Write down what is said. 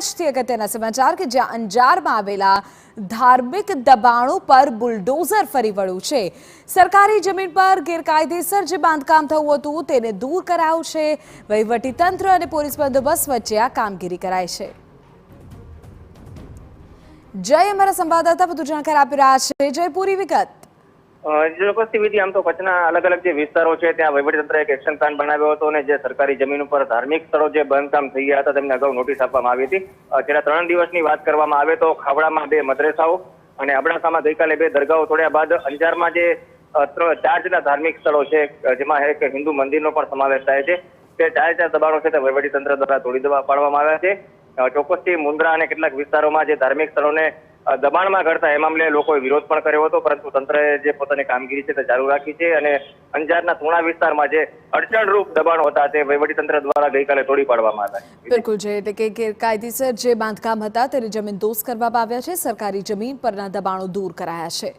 આજથી અગત્યના સમાચાર કે જ્યાં અંજારમાં આવેલા ધાર્મિક દબાણો પર બુલડોઝર ફરી વળ્યું છે। સરકારી જમીન પર ગેરકાયદેસર જે બાંધકામ થયું હતું તેને દૂર કરાયું છે। વહીવટીતંત્ર અને પોલીસ બંદોબસ્ત વચ્ચે આ કામગીરી કરાઈ છે। જય અમારા સંવાદદાતા વધુ જાણકારી આપી રહ્યા છે। જય, પૂરી વિગત। ચોક્કસથી વિધિ, આમ તો કચ્છના અલગ અલગ જે વિસ્તારો છે ત્યાં વહીવટીતંત્રએ એક એક્શન પ્લાન બનાવ્યો હતો અને જે સરકારી જમીન ઉપર ધાર્મિક સ્થળો જે બાંધકામ થઈ ગયા હતા તેમને અગાઉ નોટિસ આપવામાં આવી હતી। છેલ્લા 3 દિવસની વાત કરવામાં આવે તો ખાવડામાં 2 મદ્રેસાઓ અને અબડાસામાં ગઈકાલે 2 દરગાહો તોડ્યા બાદ અંજારમાં જે 4 જેટલા ધાર્મિક સ્થળો છે જેમાં એક હિન્દુ મંદિરનો પણ સમાવેશ થાય છે તે 4 દબાણો છે તે વહીવટીતંત્ર દ્વારા તોડી પાડવામાં આવ્યા છે। ચોક્કસથી મુન્દ્રા અને કેટલાક વિસ્તારોમાં જે ધાર્મિક સ્થળોને દબાણમાં કરતા એ મામલે લોકોએ વિરોધ પણ કર્યો હતો, પરંતુ તંત્રએ જે પોતાની કામગીરી છે તે ચાલુ રાખી છે અને અંજારના થોણા વિસ્તારમાં જે અડચણરૂપ દબાણો હતા તે વહીવટીતંત્ર દ્વારા ગઈકાલે તોડી પાડવામાં આવ્યા। બિલકુલ છે, એટલે કે ગેરકાયદેસર જે બાંધકામ હતા તેને જમીન દોસ્ત કરવામાં આવ્યા છે। સરકારી જમીન પરના દબાણો દૂર કરાયા છે।